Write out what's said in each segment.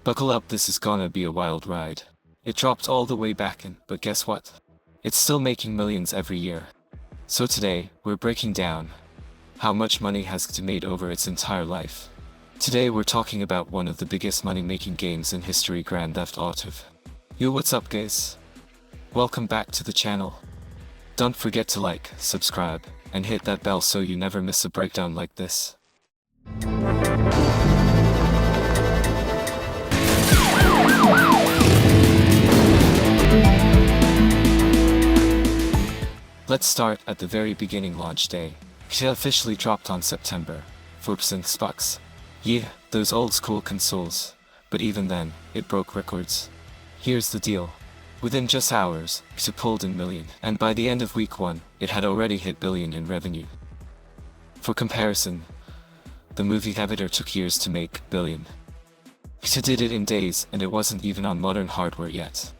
Buckle up, this is gonna be a wild ride. It dropped all the way back in, but guess what? It's still making millions every year. So today, we're breaking down how much money has made over its entire life. Today we're talking about one of the biggest money-making games in history, Grand Theft Auto. Yo, what's up guys? Welcome back to the channel. Don't forget to like, subscribe, and hit that bell so you never miss a breakdown like this. Let's start at the very beginning. Launch day. GTA officially dropped on September 4th on Xbox. Yeah, those old school consoles. But even then, it broke records. Here's the deal. Within just hours, it pulled in million, and by the end of week 1, it had already hit billion in revenue. For comparison, the movie Avatar took years to make billion. It did it in days, and it wasn't even on modern hardware yet.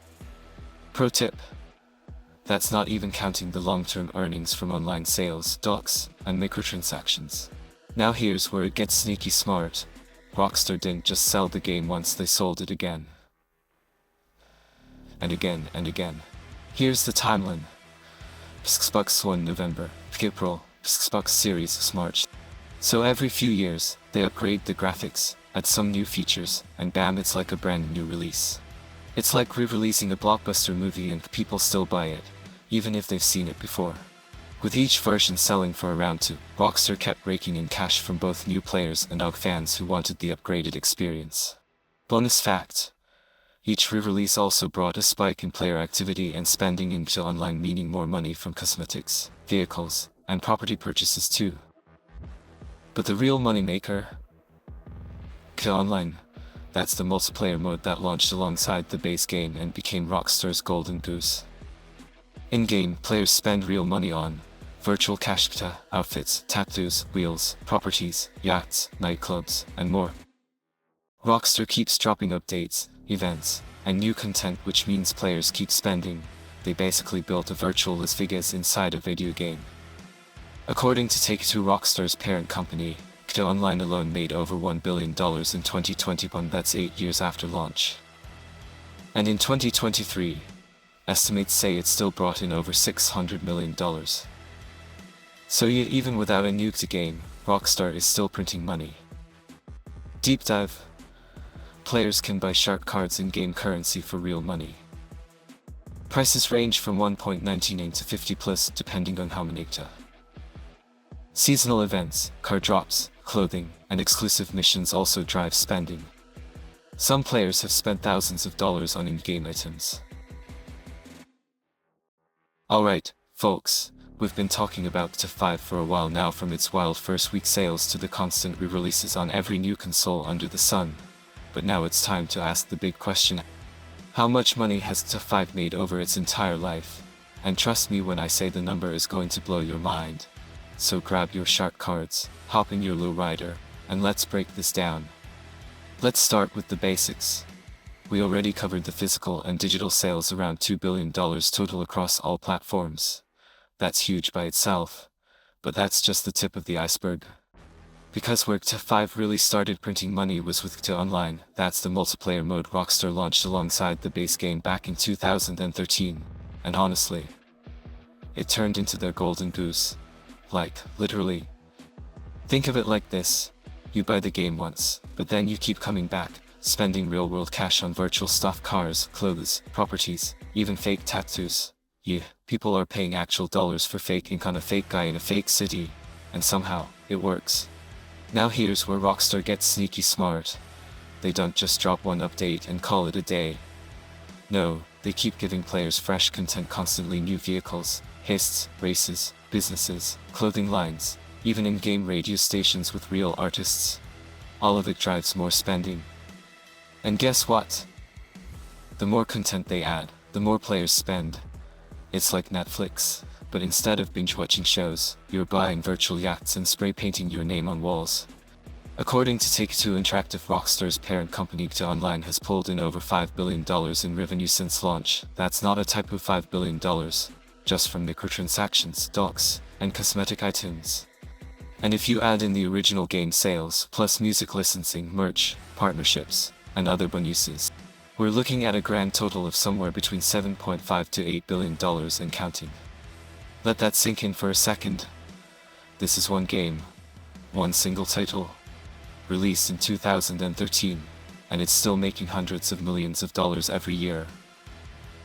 Pro tip. That's not even counting the long-term earnings from online sales, docks, and microtransactions. Now here's where it gets sneaky smart. Rockstar didn't just sell the game once, they sold it again. And again and again. Here's the timeline. Xbox One November, April, Xbox Series March. So every few years, they upgrade the graphics, add some new features, and bam, it's like a brand new release. It's like re-releasing a blockbuster movie and people still buy it, even if they've seen it before. With each version selling for around $2, Rockstar kept raking in cash from both new players and fans who wanted the upgraded experience. Bonus fact. Each re-release also brought a spike in player activity and spending into online, meaning more money from cosmetics, vehicles, and property purchases too. But the real moneymaker? GTA Online. That's the multiplayer mode that launched alongside the base game and became Rockstar's golden goose. In-game, players spend real money on virtual cash, outfits, tattoos, wheels, properties, yachts, nightclubs, and more. Rockstar keeps dropping updates, events, and new content, which means players keep spending. They basically built a virtual Las Vegas inside a video game. According to Take-Two, Rockstar's parent company, GTA Online alone made over $1 billion in 2021, that's 8 years after launch. And in 2023, estimates say it still brought in over $600 million. So yeah, even without a nuke to game, Rockstar is still printing money. Deep dive. Players can buy shark cards in game currency for real money. Prices range from 1.99 to 50 plus depending on how many. Seasonal events, card drops, clothing, and exclusive missions also drive spending. Some players have spent thousands of dollars on in-game items. Alright, folks, we've been talking about GTA 5 for a while now, from its wild first week sales to the constant re-releases on every new console under the sun. But now it's time to ask the big question. How much money has GTA 5 made over its entire life? And trust me when I say the number is going to blow your mind. So grab your shark cards, hop in your lowrider, and let's break this down. Let's start with the basics. We already covered the physical and digital sales, around $2 billion total across all platforms. That's huge by itself. But that's just the tip of the iceberg. Because where GTA 5 really started printing money was with GTA Online. That's the multiplayer mode Rockstar launched alongside the base game back in 2013. And honestly, it turned into their golden goose. Like, literally. Think of it like this. You buy the game once, but then you keep coming back, spending real-world cash on virtual stuff, cars, clothes, properties, even fake tattoos. Yeah, people are paying actual dollars for fake ink on a fake guy in a fake city. And somehow, it works. Now here's where Rockstar gets sneaky smart. They don't just drop one update and call it a day. No, they keep giving players fresh content constantly, new vehicles, heists, races, businesses, clothing lines, even in-game radio stations with real artists. All of it drives more spending. And guess what? The more content they add, the more players spend. It's like Netflix, but instead of binge-watching shows, you're buying virtual yachts and spray-painting your name on walls. According to Take-Two Interactive, Rockstar's parent company GTA Online has pulled in over $5 billion in revenue since launch. That's not a type of $5 billion, just from microtransactions, docks, and cosmetic items. And if you add in the original game sales, plus music licensing, merch, partnerships, and other bonuses. We're looking at a grand total of somewhere between $7.5 to $8 billion and counting. Let that sink in for a second. This is one game, one single title, released in 2013, and it's still making hundreds of millions of dollars every year.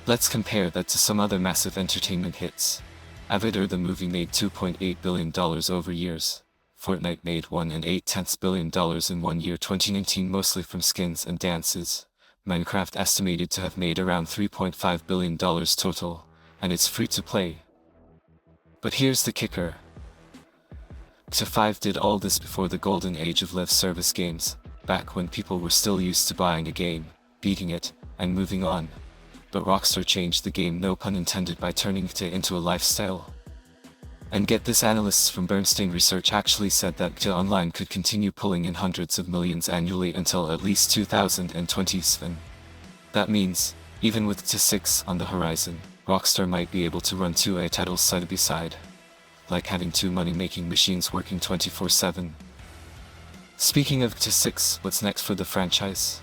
Let's compare that to some other massive entertainment hits. Avatar the movie made $2.8 billion over years. Fortnite made $1.8 billion in 1 year 2019, mostly from skins and dances. Minecraft estimated to have made around $3.5 billion total, and it's free to play. But here's the kicker. GTA 5 did all this before the golden age of live service games, back when people were still used to buying a game, beating it, and moving on. But Rockstar changed the game, no pun intended, by turning GTA into a lifestyle. And get this, analysts from Bernstein Research actually said that GTA Online could continue pulling in hundreds of millions annually until at least 2027. That means, even with GTA 6 on the horizon, Rockstar might be able to run 2 titles side by side. Like having 2 money-making machines working 24/7. Speaking of GTA 6, what's next for the franchise?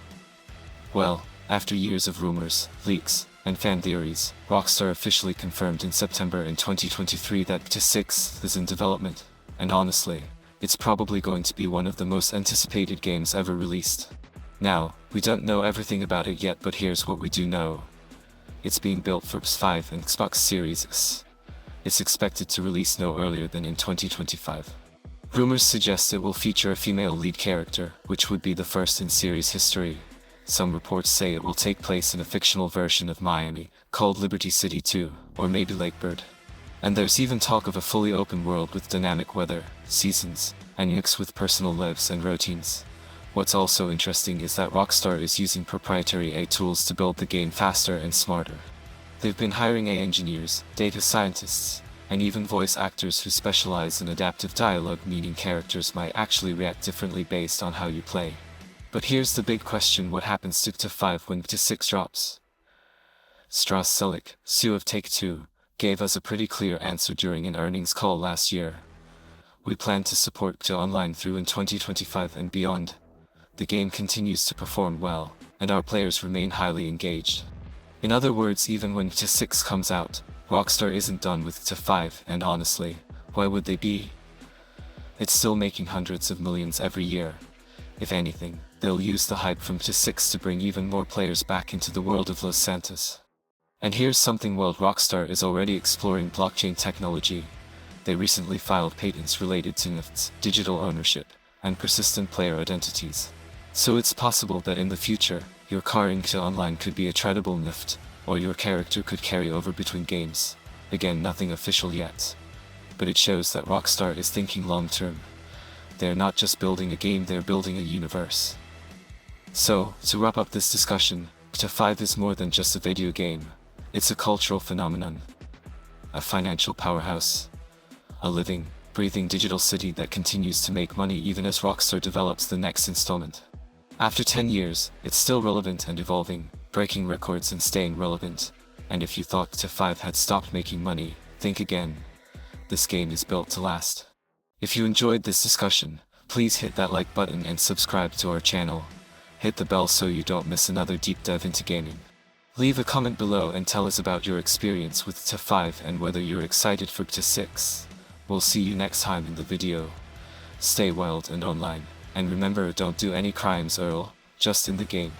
Well, after years of rumors, leaks, and fan theories, Rockstar officially confirmed in September in 2023 that GTA 6 is in development, and honestly, it's probably going to be one of the most anticipated games ever released. Now, we don't know everything about it yet, but here's what we do know. It's being built for PS5 and Xbox Series X. It's expected to release no earlier than in 2025. Rumors suggest it will feature a female lead character, which would be the first in series history. Some reports say it will take place in a fictional version of Miami, called Liberty City 2, or maybe Lakebird. And there's even talk of a fully open world with dynamic weather, seasons, and mix with personal lives and routines. What's also interesting is that Rockstar is using proprietary AI tools to build the game faster and smarter. They've been hiring AI engineers, data scientists, and even voice actors who specialize in adaptive dialogue, meaning characters might actually react differently based on how you play. But here's the big question: what happens to GTA 5 when GTA 6 drops? Strauss Selleck, CEO of Take-Two, gave us a pretty clear answer during an earnings call last year. We plan to support GTA Online through in 2025 and beyond. The game continues to perform well, and our players remain highly engaged. In other words, even when GTA 6 comes out, Rockstar isn't done with GTA 5, and honestly, why would they be? It's still making hundreds of millions every year. If anything, they'll use the hype from GTA 6 to bring even more players back into the world of Los Santos. And here's something wild: Rockstar is already exploring blockchain technology. They recently filed patents related to NFTs, digital ownership, and persistent player identities. So it's possible that in the future, your car in GTA Online could be a tradable NFT, or your character could carry over between games. Again, nothing official yet. But it shows that Rockstar is thinking long-term. They're not just building a game, they're building a universe. So, to wrap up this discussion, GTA 5 is more than just a video game. It's a cultural phenomenon, a financial powerhouse, a living, breathing digital city that continues to make money even as Rockstar develops the next installment. After 10 years, it's still relevant and evolving, breaking records and staying relevant. And if you thought GTA 5 had stopped making money, think again. This game is built to last. If you enjoyed this discussion, please hit that like button and subscribe to our channel. Hit the bell so you don't miss another deep dive into gaming. Leave a comment below and tell us about your experience with GTA 5 and whether you're excited for GTA 6. We'll see you next time in the video. Stay wild and online, and remember, don't do any crimes, Earl, just in the game.